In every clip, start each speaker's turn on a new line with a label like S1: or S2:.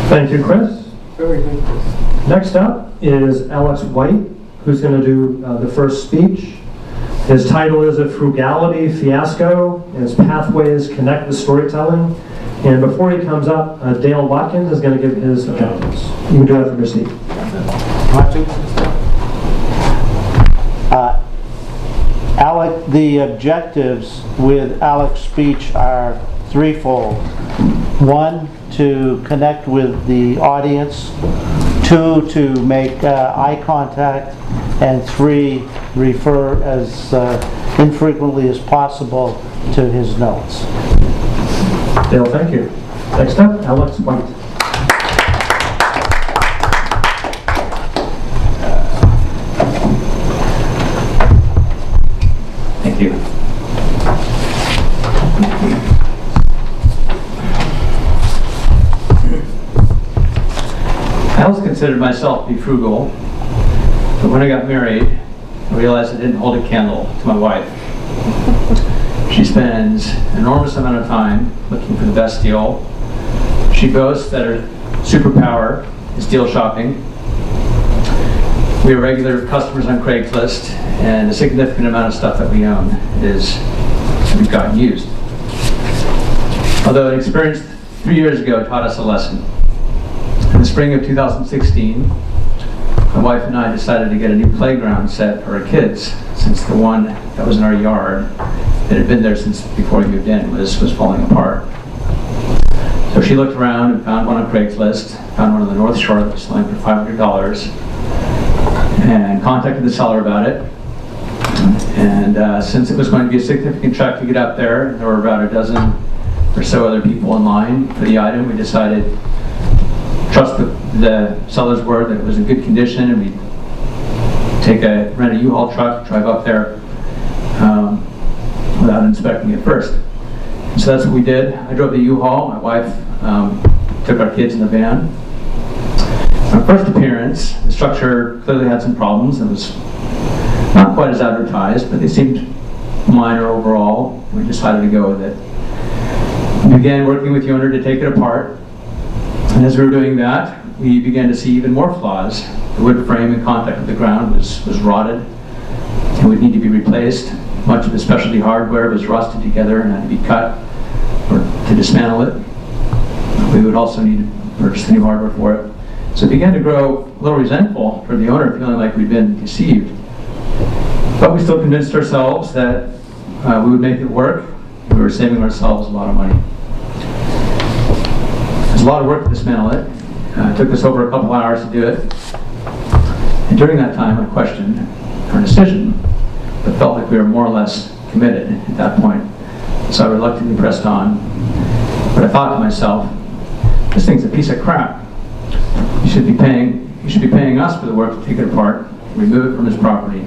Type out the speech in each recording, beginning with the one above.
S1: Thank you, Chris.
S2: Very good.
S1: Next up is Aleks White, who's going to do the first speech. His title is A Frugality Fiasco, and his pathways connect with storytelling. And before he comes up, Dale Watkins is going to give his objectives. You can do that from your seat.
S3: Alec, the objectives with Alex's speech are threefold. One, to connect with the audience. Two, to make eye contact. And three, refer as infrequently as possible to his notes.
S1: Dale, thank you. Next up, Aleks White.
S4: Thank you. I always considered myself to be frugal, but when I got married, I realized I didn't hold a candle to my wife. She spends an enormous amount of time looking for the best deal. She boasts that her superpower is deal shopping. We are regular customers on Craigslist, and a significant amount of stuff that we own we've gotten used. Although an experience 3 years ago taught us a lesson. In the spring of 2016, my wife and I decided to get a new playground set for our kids, since the one that was in our yard that had been there since before we moved in was falling apart. So she looked around and found one on Craigslist, found one on the North Shore that was selling for $500, and contacted the seller about it. And since it was going to be a significant trek to get up there, there were about a dozen or so other people in line for the item. We decided to trust the seller's word that it was in good condition, and we'd rent a U-Haul truck, drive up there without inspecting it first. And so that's what we did. I drove the U-Haul. My wife took our kids in the van. Our first appearance, the structure clearly had some problems and was not quite as advertised, but they seemed minor overall. We decided to go with it. We began working with the owner to take it apart. And as we were doing that, we began to see even more flaws. The wood frame in contact with the ground was rotted and would need to be replaced. Much of the specialty hardware was rusted together and had to be cut to dismantle it. We would also need to purchase the new hardware for it. So it began to grow a little resentful for the owner, feeling like we'd been deceived. But we still convinced ourselves that we would make it work. We were saving ourselves a lot of money. There's a lot of work to dismantle it. It took us over a couple hours to do it. And during that time, I questioned our decision, but felt like we were more or less committed at that point. So I reluctantly pressed on. But I thought to myself, this thing's a piece of crap. You should be paying us for the work to take it apart, remove it from his property.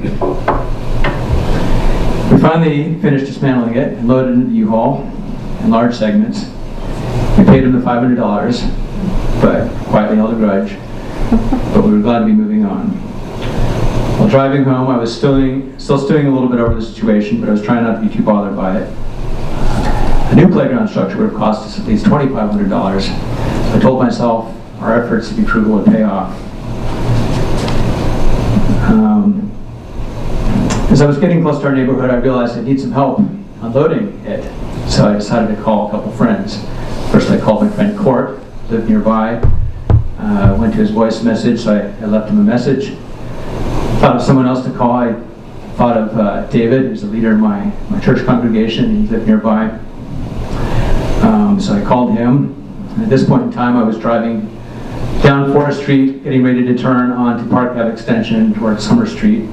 S4: We finally finished dismantling it and loaded it into the U-Haul in large segments. We paid him the $500, but quietly held a grudge. But we were glad to be moving on. While driving home, I was still stewing a little bit over the situation, but I was trying not to be too bothered by it. A new playground structure would have cost us at least $2,500. So I told myself our efforts to be frugal would pay off. As I was getting close to our neighborhood, I realized I need some help unloading it. So I decided to call a couple friends. First, I called my friend Court, who lived nearby. Went to his voice message, so I left him a message. Thought of someone else to call. I thought of David, who's the leader of my church congregation. He lived nearby. So I called him. And at this point in time, I was driving down Forest Street, getting ready to turn onto Park Ave Extension towards Summer Street.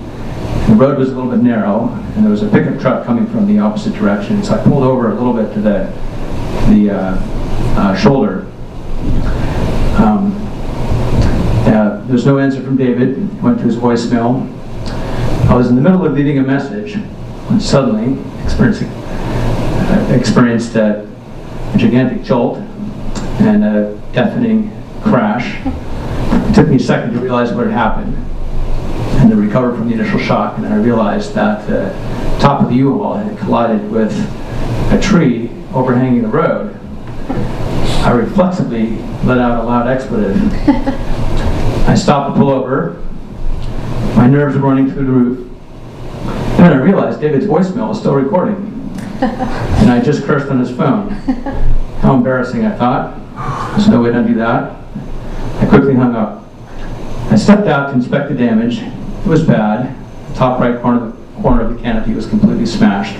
S4: The road was a little bit narrow, and there was a pickup truck coming from the opposite direction. So I pulled over a little bit to the shoulder. There was no answer from David. He went to his voicemail. I was in the middle of leaving a message when suddenly experienced a gigantic jolt and a deafening crash. It took me a second to realize what had happened and to recover from the initial shock, and I realized that the top of the U-Haul had collided with a tree overhanging the road. I reflexively let out a loud expletive. I stopped to pull over. My nerves were running through the roof. And then I realized David's voicemail was still recording. And I just cursed on his phone. How embarrassing, I thought. There's no way to undo that. I quickly hung up. I stepped out to inspect the damage. It was bad. The top right corner of the canopy was completely smashed.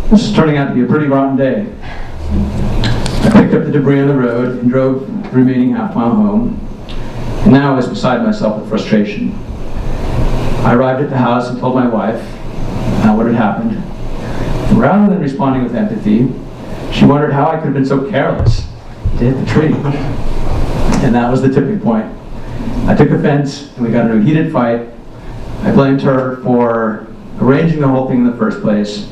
S4: This was turning out to be a pretty rotten day. I picked up the debris on the road and drove the remaining half-mile home. And now I was beside myself with frustration. I arrived at the house and told my wife what had happened. And rather than responding with empathy, she wondered how I could have been so careless to hit the tree. And that was the tipping point. I took offense and we got into a heated fight. I blamed her for arranging the whole thing in the first place.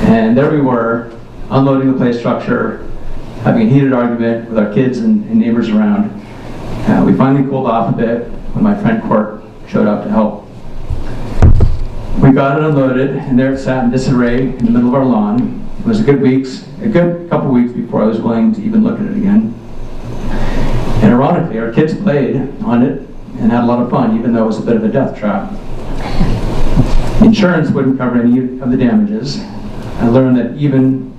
S4: And there we were, unloading the play structure, having a heated argument with our kids and neighbors around. We finally cooled off a bit when my friend Court showed up to help. We got it unloaded, and there it sat in disarray in the middle of our lawn. It was a good couple weeks before I was willing to even look at it again. And ironically, our kids played on it and had a lot of fun, even though it was a bit of a death trap. Insurance wouldn't cover any of the damages. I learned that even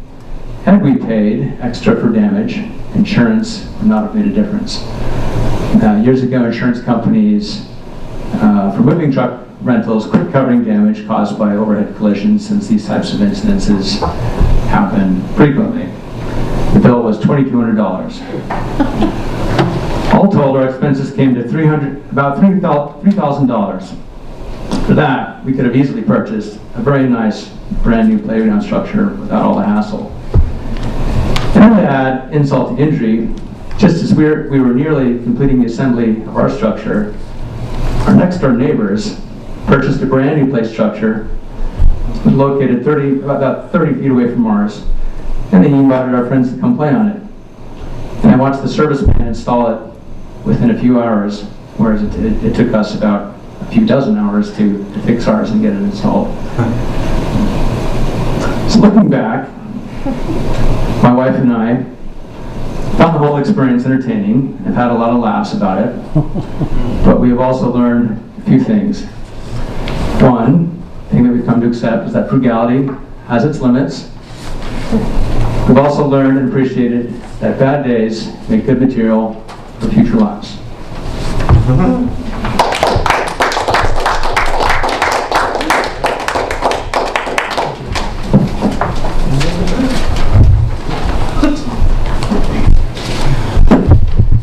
S4: had we paid extra for damage, insurance would not have made a difference. Years ago, insurance companies for moving truck rentals quit covering damage caused by overhead collisions, since these types of incidences happen frequently. The bill was $2,200. All told, our expenses came to about $3,000. For that, we could have easily purchased a very nice brand new playground structure without all the hassle. And to add insult to injury, just as we were nearly completing the assembly of our structure, our next door neighbors purchased a brand new play structure located about 30 feet away from ours, and they invited our friends to come play on it. And I watched the serviceman install it within a few hours, whereas it took us about a few dozen hours to fix ours and get it installed. So looking back, my wife and I found the whole experience entertaining and have had a lot of laughs about it, but we have also learned a few things. One thing that we've come to accept is that frugality has its limits. We've also learned and appreciated that bad days make good material for future lives.